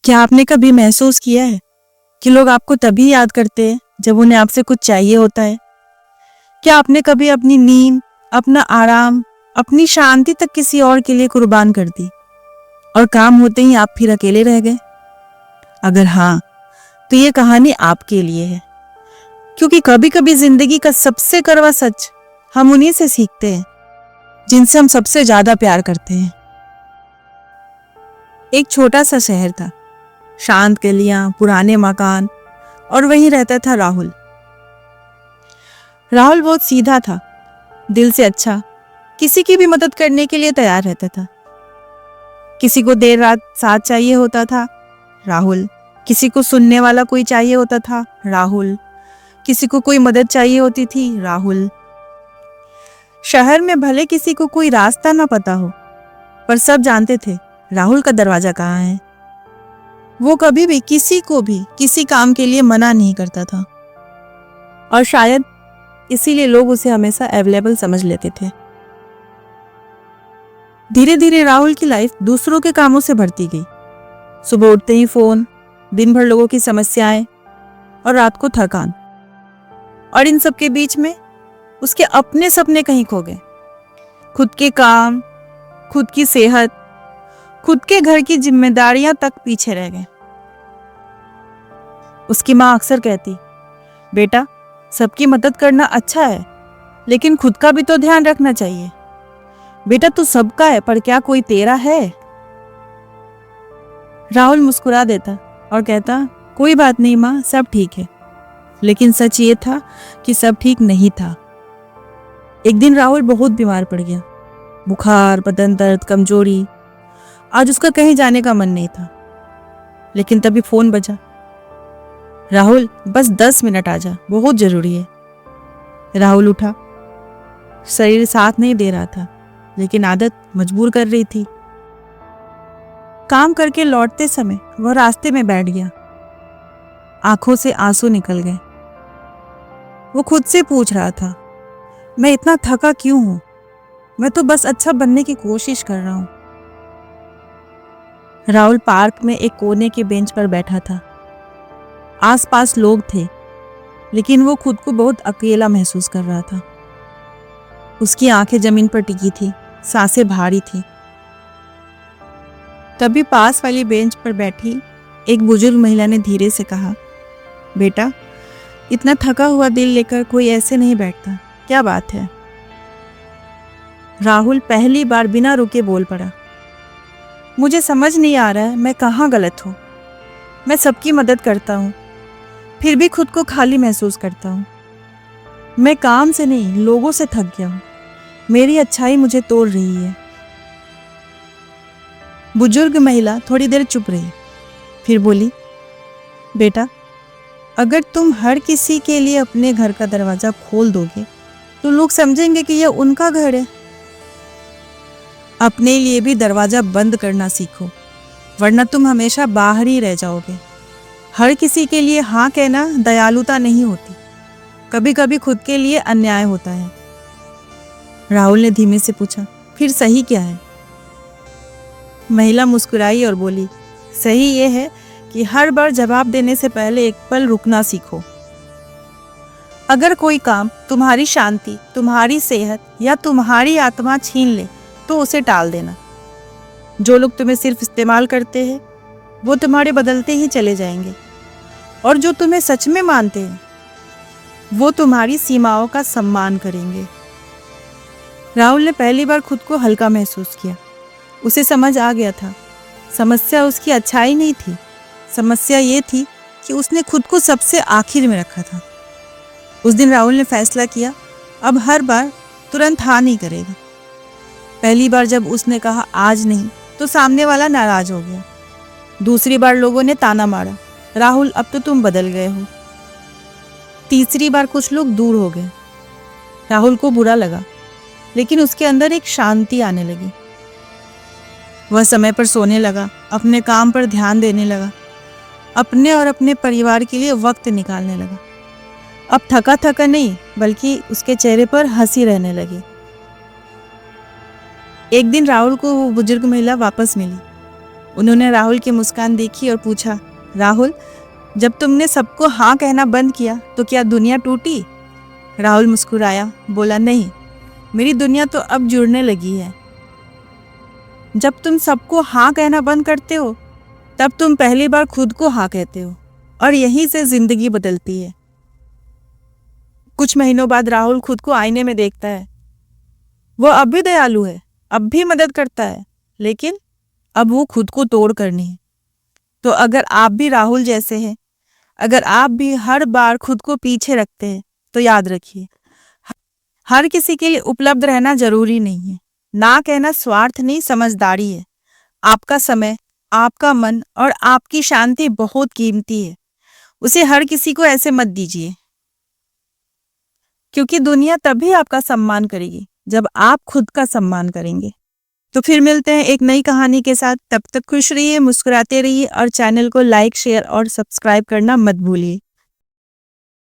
क्या आपने कभी महसूस किया है कि लोग आपको तभी याद करते हैं जब उन्हें आपसे कुछ चाहिए होता है? क्या आपने कभी अपनी नींद, अपना आराम, अपनी शांति तक किसी और के लिए कुर्बान कर दी और काम होते ही आप फिर अकेले रह गए? अगर हाँ, तो ये कहानी आपके लिए है, क्योंकि कभी कभी जिंदगी का सबसे कड़वा सच हम उन्हीं से सीखते हैं जिनसे हम सबसे ज्यादा प्यार करते हैं। एक छोटा सा शहर था, शांत गलियां, पुराने मकान, और वहीं रहता था राहुल। राहुल बहुत सीधा था, दिल से अच्छा, किसी की भी मदद करने के लिए तैयार रहता था। किसी को देर रात साथ चाहिए होता था, राहुल। किसी को सुनने वाला कोई चाहिए होता था, राहुल। किसी को कोई मदद चाहिए होती थी, राहुल। शहर में भले किसी को कोई रास्ता ना पता हो, पर सब जानते थे राहुल का दरवाजा कहाँ है। वो कभी भी किसी को भी किसी काम के लिए मना नहीं करता था, और शायद इसीलिए लोग उसे हमेशा अवेलेबल समझ लेते थे। धीरे धीरे राहुल की लाइफ दूसरों के कामों से भरती गई। सुबह उठते ही फोन, दिन भर लोगों की समस्याएं, और रात को थकान। और इन सब के बीच में उसके अपने सपने कहीं खो गए। खुद के काम, खुद की सेहत, खुद के घर की जिम्मेदारियां तक पीछे रह गए। उसकी माँ अक्सर कहती, बेटा, सबकी मदद करना अच्छा है, लेकिन खुद का भी तो ध्यान रखना चाहिए। बेटा, तू सबका है, पर क्या कोई तेरा है? राहुल मुस्कुरा देता और कहता, कोई बात नहीं माँ, सब ठीक है। लेकिन सच ये था कि सब ठीक नहीं था। एक दिन राहुल बहुत बीमार पड़ गया। बुखार, बदन दर्द, कमजोरी। आज उसका कहीं जाने का मन नहीं था। लेकिन तभी फोन बजा। राहुल, बस 10 मिनट आ जा, बहुत जरूरी है। राहुल उठा। शरीर साथ नहीं दे रहा था, लेकिन आदत मजबूर कर रही थी। काम करके लौटते समय वह रास्ते में बैठ गया। आंखों से आंसू निकल गए। वो खुद से पूछ रहा था, मैं इतना थका क्यों हूं? मैं तो बस अच्छा बनने की कोशिश कर रहा हूं। राहुल पार्क में एक कोने के बेंच पर बैठा था। आसपास लोग थे, लेकिन वो खुद को बहुत अकेला महसूस कर रहा था। उसकी आंखें जमीन पर टिकी थी, सांसें भारी थी। तभी पास वाली बेंच पर बैठी एक बुजुर्ग महिला ने धीरे से कहा, बेटा, इतना थका हुआ दिल लेकर कोई ऐसे नहीं बैठता, क्या बात है? राहुल पहली बार बिना रुके बोल पड़ा, मुझे समझ नहीं आ रहा है मैं कहाँ गलत हूँ। मैं सबकी मदद करता हूँ, फिर भी खुद को खाली महसूस करता हूँ। मैं काम से नहीं, लोगों से थक गया हूँ। मेरी अच्छाई मुझे तोड़ रही है। बुजुर्ग महिला थोड़ी देर चुप रही, फिर बोली, बेटा, अगर तुम हर किसी के लिए अपने घर का दरवाजा खोल दोगे तो लोग समझेंगे कि यह उनका घर है। अपने लिए भी दरवाजा बंद करना सीखो, वरना तुम हमेशा बाहर ही रह जाओगे। हर किसी के लिए हाँ कहना दयालुता नहीं होती, कभी कभी खुद के लिए अन्याय होता है। राहुल ने धीमे से पूछा, फिर सही क्या है? महिला मुस्कुराई और बोली, सही ये है कि हर बार जवाब देने से पहले एक पल रुकना सीखो। अगर कोई काम तुम्हारी शांति, तुम्हारी सेहत या तुम्हारी आत्मा छीन ले तो उसे टाल देना। जो लोग तुम्हें सिर्फ इस्तेमाल करते हैं वो तुम्हारे बदलते ही चले जाएंगे, और जो तुम्हें सच में मानते हैं वो तुम्हारी सीमाओं का सम्मान करेंगे। राहुल ने पहली बार खुद को हल्का महसूस किया। उसे समझ आ गया था, समस्या उसकी अच्छाई नहीं थी, समस्या ये थी कि उसने खुद को सबसे आखिर में रखा था। उस दिन राहुल ने फैसला किया, अब हर बार तुरंत हाँ नहीं करेगा। पहली बार जब उसने कहा आज नहीं, तो सामने वाला नाराज हो गया। दूसरी बार लोगों ने ताना मारा, राहुल अब तो तुम बदल गए हो। तीसरी बार कुछ लोग दूर हो गए। राहुल को बुरा लगा, लेकिन उसके अंदर एक शांति आने लगी। वह समय पर सोने लगा, अपने काम पर ध्यान देने लगा, अपने और अपने परिवार के लिए वक्त निकालने लगा। अब थका थका नहीं, बल्कि उसके चेहरे पर हंसी रहने लगी। एक दिन राहुल को वो बुजुर्ग महिला वापस मिली। उन्होंने राहुल की मुस्कान देखी और पूछा, राहुल, जब तुमने सबको हाँ कहना बंद किया तो क्या दुनिया टूटी? राहुल मुस्कुराया, बोला, नहीं, मेरी दुनिया तो अब जुड़ने लगी है। जब तुम सबको हाँ कहना बंद करते हो तब तुम पहली बार खुद को हाँ कहते हो और यहीं से जिंदगी बदलती है। कुछ महीनों बाद राहुल खुद को आईने में देखता है। वो अब भी दयालु है, अब भी मदद करता है, लेकिन अब वो खुद को तोड़ करनी है। तो अगर आप भी राहुल जैसे हैं, अगर आप भी हर बार खुद को पीछे रखते हैं, तो याद रखिए, हर किसी के लिए उपलब्ध रहना जरूरी नहीं है। ना कहना स्वार्थ नहीं, समझदारी है। आपका समय, आपका मन और आपकी शांति बहुत कीमती है। उसे हर किसी को ऐसे मत दीजिए, क्योंकि दुनिया तभी आपका सम्मान करेगी जब आप खुद का सम्मान करेंगे। तो फिर मिलते हैं एक नई कहानी के साथ। तब तक खुश रहिए, मुस्कुराते रहिए और चैनल को लाइक, शेयर और सब्सक्राइब करना मत भूलिए।